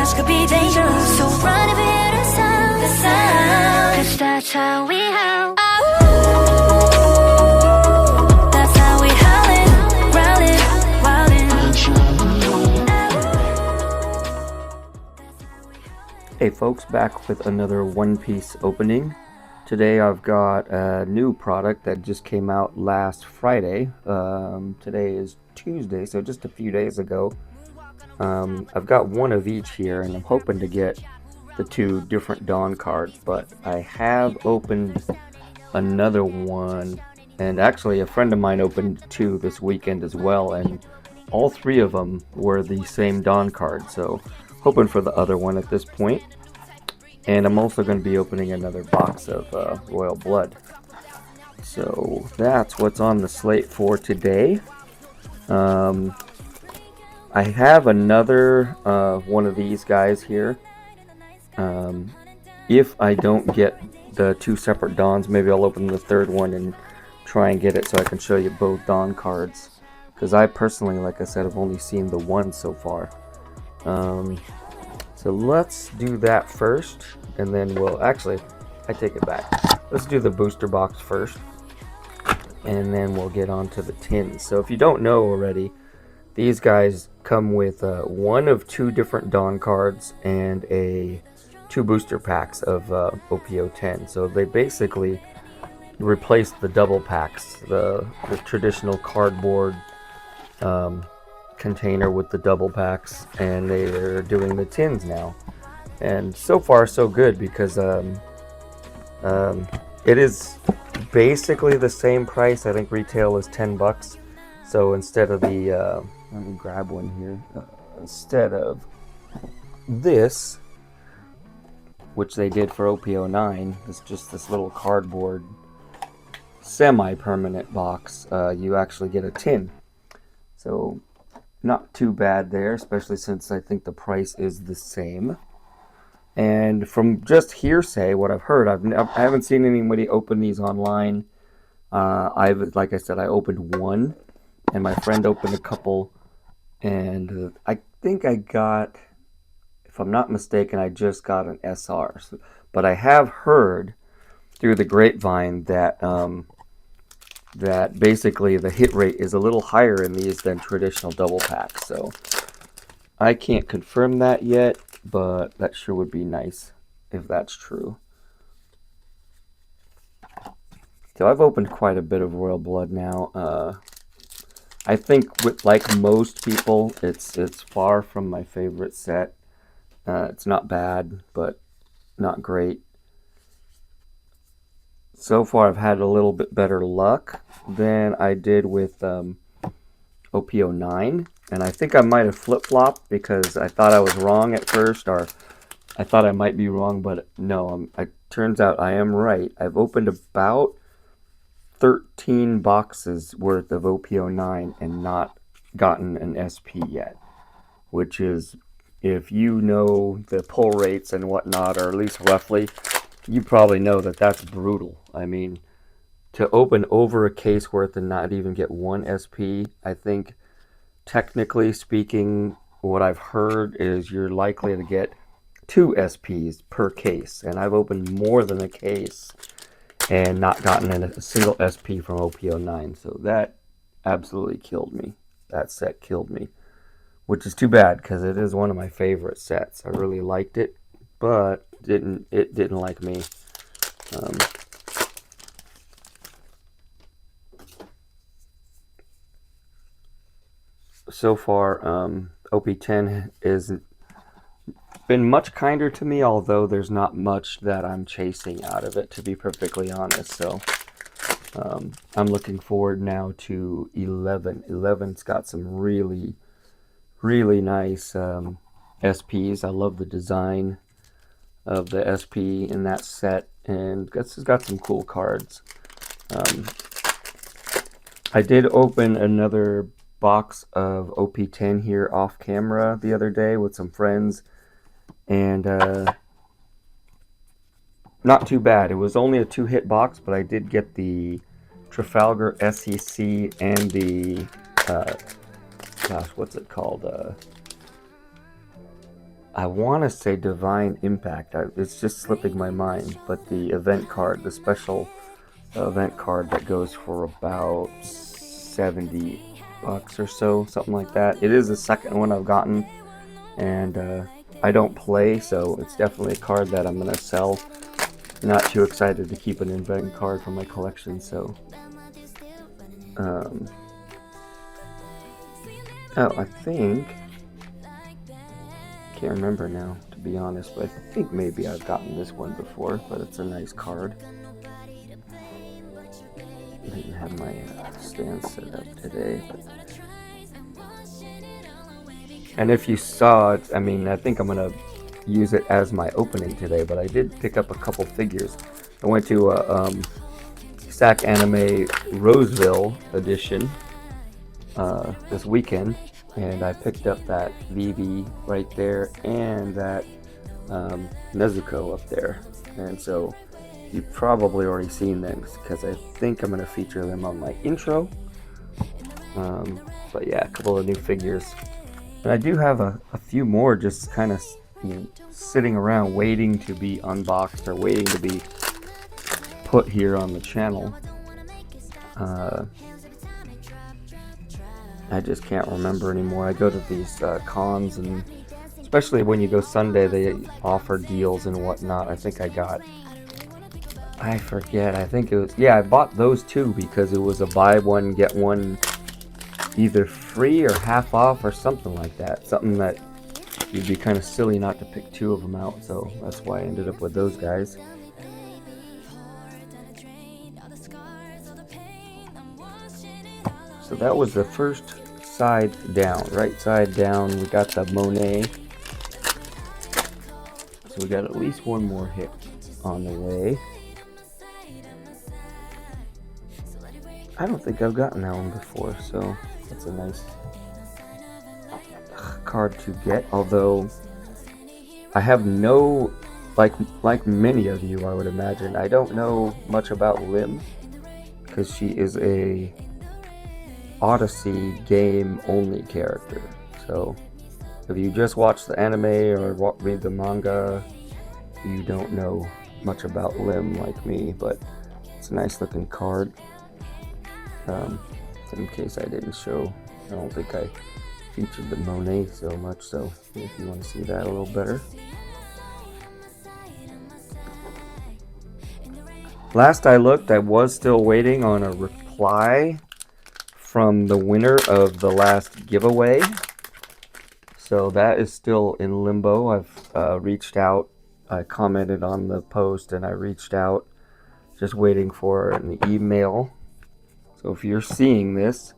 touch could be dangerous. So run if you hear the sound, the sound. 'Cause that's how we howl. That's how we howlin', growlin', wildin'. Hey folks, back with another One Piece opening. Today I've got a new product that just came out last Friday. Today is Tuesday, so just a few days ago. I've got one of each here, and I'm hoping to get the two different Dawn cards, but I have opened another one, and actually a friend of mine opened two this weekend as well, and all three of them were the same Dawn card, so hoping for the other one at this point. And I'm also going to be opening another box of Royal Blood. So that's what's on the slate for today. I have another one of these guys here. If I don't get the two separate Dawns, maybe I'll open the third one and try and get it so I can show you both Dawn cards. Because I personally, like I said, have only seen the one so far. So let's do that first, and then we'll, actually, I take it back. Let's do the booster box first, and then we'll get on to the tins. So if you don't know already, these guys come with one of two different Dawn cards and two booster packs of OPO10. So they basically replaced the double packs, the traditional cardboard container with the double packs, and they're doing the tins now. And so far so good, because it is basically the same price. I think retail is $10. So instead of the let me grab one here. Instead of this, which they did for OPO9, it's just this little cardboard semi-permanent box, you actually get a tin. So not too bad there, especially since I think the price is the same. And from just hearsay, what I've heard, I haven't seen anybody open these online. Like I said, I opened one, and my friend opened a couple, and I think I got, if I'm not mistaken, I just got an SR. But I have heard through the grapevine that that basically the hit rate is a little higher in these than traditional double packs. So I can't confirm that yet, but that sure would be nice if that's true. So I've opened quite a bit of Royal Blood now. I think, like most people, it's far from my favorite set. It's not bad, but not great. So far, I've had a little bit better luck than I did with OPO9. And I think I might have flip-flopped because I thought I was wrong at first, or I thought I might be wrong, but no, it turns out I am right. I've opened about 13 boxes worth of OPO9 and not gotten an SP yet, which is, if you know the pull rates and whatnot, or at least roughly, you probably know that that's brutal. I mean, to open over a case worth and not even get one SP, I think, technically speaking, what I've heard is you're likely to get 2 SPs per case. And I've opened more than a case and not gotten a single SP from OPO9. So that absolutely killed me. That set killed me. Which is too bad, because it is one of my favorite sets. I really liked it, but it didn't like me. So far, OP10 has been much kinder to me, although there's not much that I'm chasing out of it, to be perfectly honest. So I'm looking forward now to 11. 11's got some really, really nice SPs. I love the design of the SP in that set, and it's got some cool cards. I did open another box of OP10 here off camera the other day with some friends, and not too bad. It was only a 2-hit box, but I did get the Trafalgar SEC and the gosh, what's it called? I want to say Divine Impact. It's just slipping my mind, but the event card, the special event card that goes for about $70 or so, something like that. It is the second one I've gotten, and I don't play, so it's definitely a card that I'm gonna sell. Not too excited to keep an event card for my collection, so I think, can't remember now to be honest, but I think maybe I've gotten this one before, but it's a nice card. I didn't have my stand set up today, and if you saw it, I mean, I think I'm gonna use it as my opening today, but I did pick up a couple figures. I went to a Sack Anime Roseville edition this weekend, and I picked up that Vivi right there and that Nezuko up there, and so you've probably already seen them because I think I'm going to feature them on my intro. But yeah, a couple of new figures, and I do have a few more just kind of sitting around waiting to be unboxed or waiting to be put here on the channel. I just can't remember anymore. I go to these cons, and especially when you go Sunday, they offer deals and whatnot. I think I forget, I think it was, yeah, I bought those two because it was a buy one get one either free or half off or something like that. Something that you'd be kind of silly not to pick two of them out, so that's why I ended up with those guys. So that was the first side down, right side down. We got the Monet. So we got at least one more hit on the way. I don't think I've gotten that one before, so that's a nice card to get. Although I have no, like many of you, I would imagine, I don't know much about Lim because she is a Odyssey game only character. So if you just watch the anime or read the manga, you don't know much about Lim like me, but it's a nice looking card. In case I didn't show, I don't think I featured the Monet so much, so if you want to see that a little better. Last I looked, I was still waiting on a reply from the winner of the last giveaway, so that is still in limbo. I've reached out, I commented on the post, and I reached out, just waiting for an email. So if you're seeing this,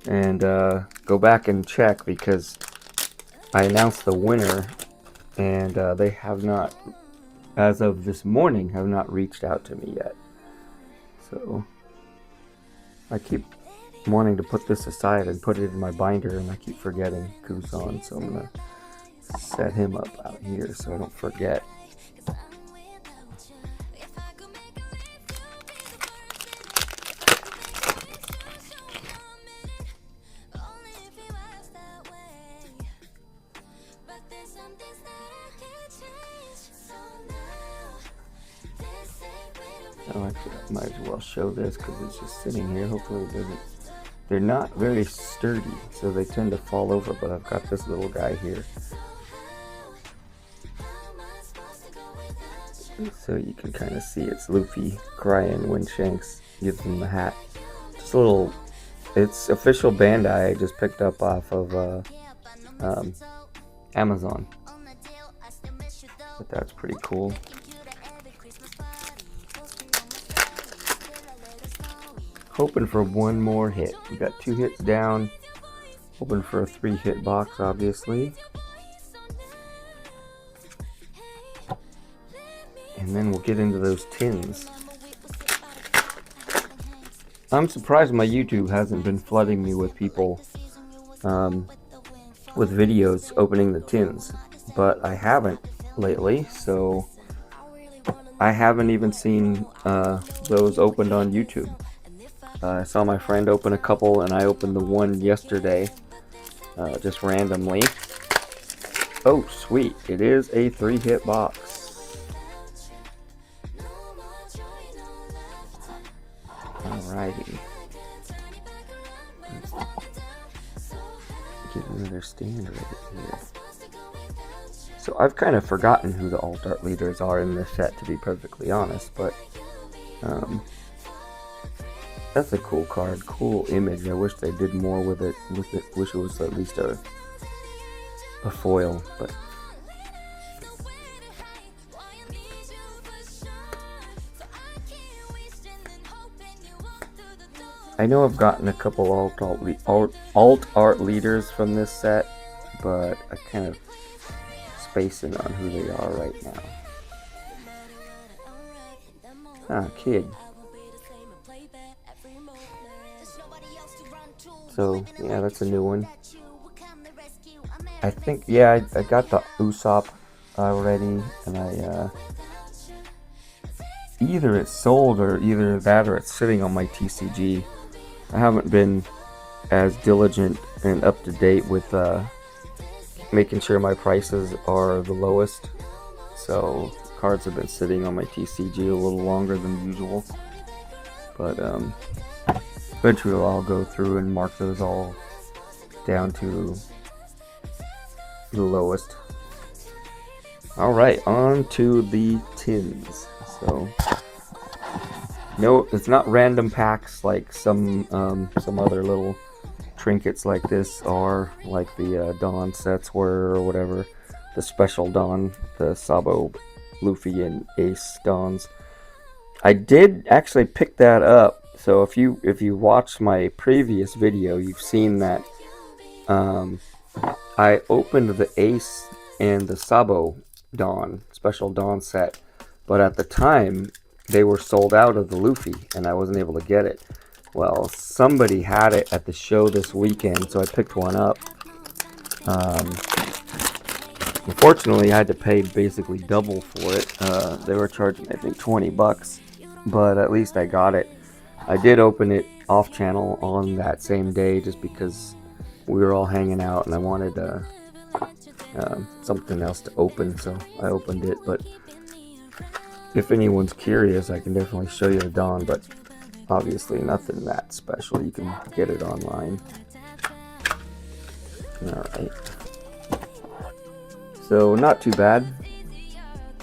and go back and check, because I announced the winner, and they have not, as of this morning, have not reached out to me yet. So I keep wanting to put this aside and put it in my binder, and I keep forgetting Kusan, so I'm gonna set him up out here so I don't forget. Oh, actually, I might as well show this because it's just sitting here. Hopefully it doesn't. They're not very sturdy, so they tend to fall over, but I've got this little guy here. So you can kind of see it's Luffy crying when Shanks gives him the hat. Just a little, it's official Bandai. I just picked up off of Amazon. But that's pretty cool. Hoping for one more hit. We got 2 hits down. Hoping for a 3-hit box, obviously. And then we'll get into those tins. I'm surprised my YouTube hasn't been flooding me with people with videos opening the tins, but I haven't lately, so I haven't even seen those opened on YouTube. I saw my friend open a couple, and I opened the one yesterday, just randomly. Oh, sweet. It is a 3-hit box. Alrighty. Get another stand right here. So I've kind of forgotten who the alt art leaders are in this set, to be perfectly honest, but that's a cool card, cool image. I wish they did more with it. Wish it was at least a foil, but I know I've gotten a couple alt art leaders from this set, but I kind of spacing on who they are right now. Ah, Kid. So yeah, that's a new one. I think, yeah, I got the Usopp already, and I either it's sold or either that or it's sitting on my TCG. I haven't been as diligent and up to date with making sure my prices are the lowest, so cards have been sitting on my TCG a little longer than usual, but eventually I'll go through and mark those all down to the lowest. Alright, on to the tins. So no, it's not random packs like some other little trinkets like this are, like the Dawn sets were, or whatever, the special Dawn, the Sabo, Luffy, and Ace Dawns. I did actually pick that up, so if you watched my previous video, you've seen that I opened the Ace and the Sabo Dawn, special Dawn set, but at the time they were sold out of the Luffy and I wasn't able to get it. Well, somebody had it at the show this weekend, so I picked one up. Unfortunately, I had to pay basically double for it. They were charging, I think, $20, but at least I got it. I did open it off channel on that same day just because we were all hanging out and I wanted something else to open, so I opened it. But if anyone's curious, I can definitely show you the Dawn, but obviously nothing that special. You can get it online. Alright. So, not too bad.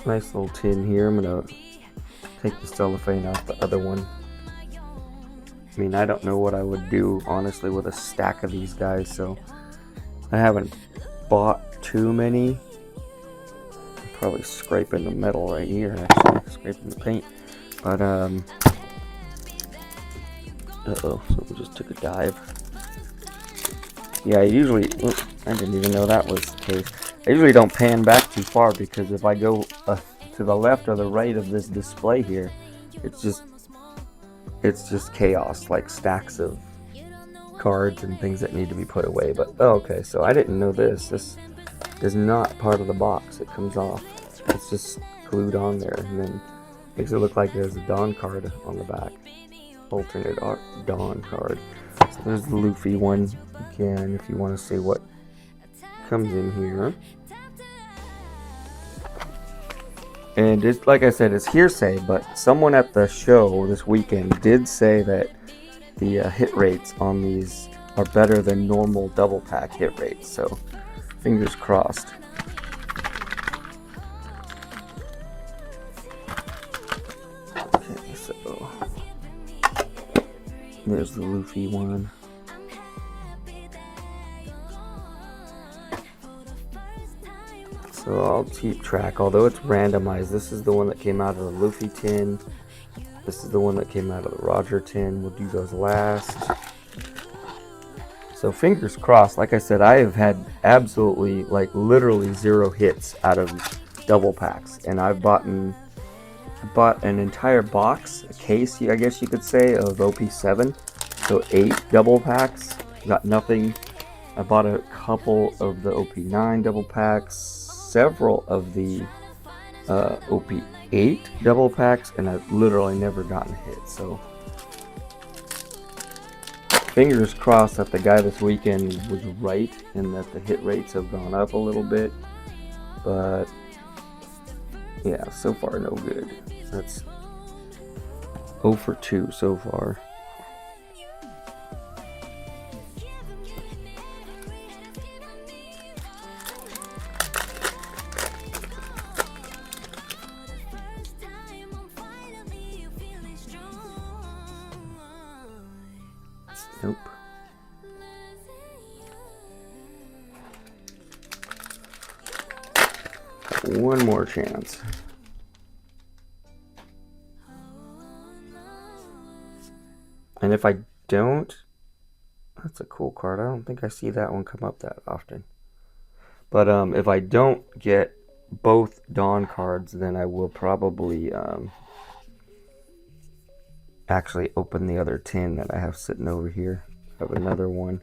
Nice little tin here. I'm going to take the cellophane off the other one. I mean, I don't know what I would do, honestly, with a stack of these guys, so I haven't bought too many. I'm probably scraping the metal right here, actually, scraping the paint. But, uh-oh, something just took a dive. Yeah, I usually, oops, I didn't even know that was the case. I usually don't pan back too far because if I go to the left or the right of this display here, it's just chaos, like stacks of cards and things that need to be put away. But oh, okay, so I didn't know this. This is not part of the box. It comes off. It's just glued on there, and then makes it look like there's a Dawn card on the back. Alternate art Dawn card. So there's the Luffy one again. If you want to see what comes in here. And it's, like I said, it's hearsay, but someone at the show this weekend did say that the hit rates on these are better than normal double pack hit rates, so fingers crossed. Okay, so there's the Luffy one. So I'll keep track, although it's randomized. This is the one that came out of the Luffy tin. This is the one that came out of the Roger tin. We'll do those last. So fingers crossed. Like I said, I have had absolutely, like literally 0 hits out of double packs. And I've bought an entire box, a case, I guess you could say, of OP7. So 8 double packs. Got nothing. I bought a couple of the OP9 double packs. Several of the OP8 double packs, and I've literally never gotten a hit. So fingers crossed that the guy this weekend was right and that the hit rates have gone up a little bit. but yeah, so far no good. That's 0 for 2 so far. Nope. One more chance. And if I don't, that's a cool card. I don't think I see that one come up that often. But if I don't get both Dawn cards, then I will probably actually open the other tin that I have sitting over here. I have another one.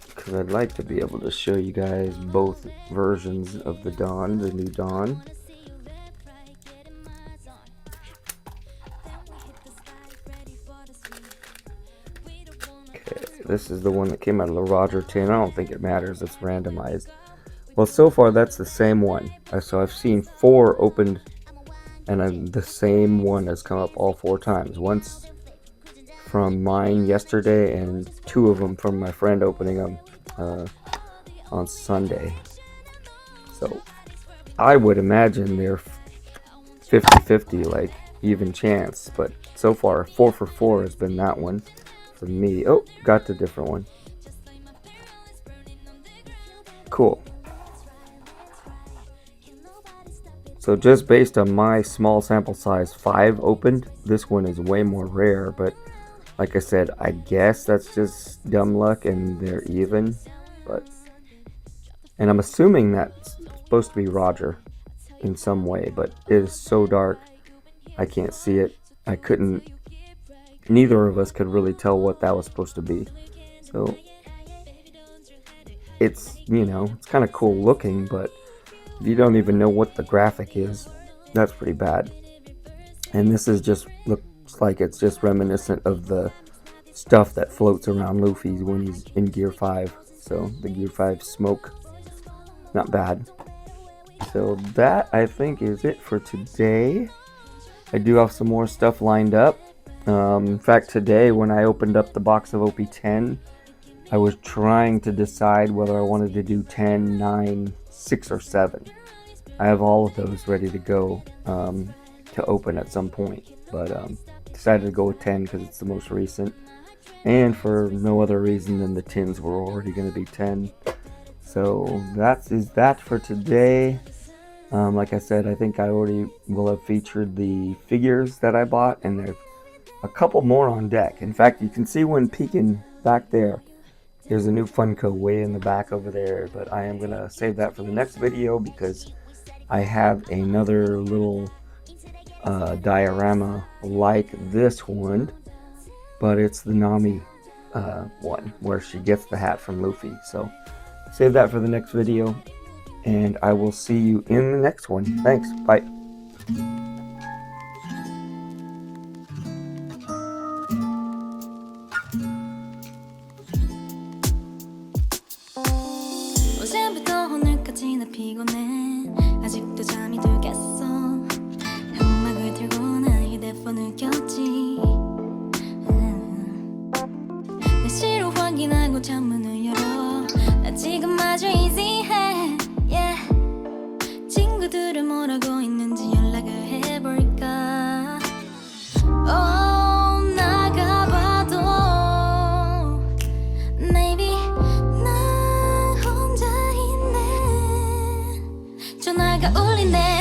Because I'd like to be able to show you guys both versions of the Dawn, the new Dawn. Okay, this is the one that came out of the Roger tin. I don't think it matters, it's randomized. Well, so far that's the same one. So I've seen 4 opened, and the same one has come up all 4 times. Once from mine yesterday, and 2 of them from my friend opening them on Sunday. So I would imagine they're 50-50, like even chance. But so far, 4 for 4 has been that one for me. Oh, got the different one. Cool. So just based on my small sample size, 5 opened, this one is way more rare, but like I said, I guess that's just dumb luck and they're even. And I'm assuming that's supposed to be Roger in some way, but it is so dark I can't see it. Neither of us could really tell what that was supposed to be. So it's, it's kind of cool looking, but if you don't even know what the graphic is, that's pretty bad. And this is just looks like it's just reminiscent of the stuff that floats around Luffy when he's in Gear 5. So the Gear 5 smoke, not bad. So that, I think, is it for today. I do have some more stuff lined up. In fact, today when I opened up the box of OP10, I was trying to decide whether I wanted to do 10, 9, 6, or 7. I have all of those ready to go to open at some point, but decided to go with 10 because it's the most recent, and for no other reason than the tins were already going to be 10. So that is that for today. Like I said, I think I already will have featured the figures that I bought, and there's a couple more on deck. In fact, you can see one peeking back there. There's a new Funko way in the back over there, but I am going to save that for the next video because I have another little diorama like this one, but it's the Nami one where she gets the hat from Luffy. So save that for the next video, and I will see you in the next one. Thanks, bye. 어제부터 오늘까지 나 피곤해 아직도 잠이 들겠어 한막을 들고 나 휴대폰을 켰지 날씨를 확인하고 창문을 열어 나 지금 아주 easy해 yeah. 친구들은 뭐라고 있는지 연락을 해볼까 나가봐도 maybe 난 혼자 있네 전화가 울리네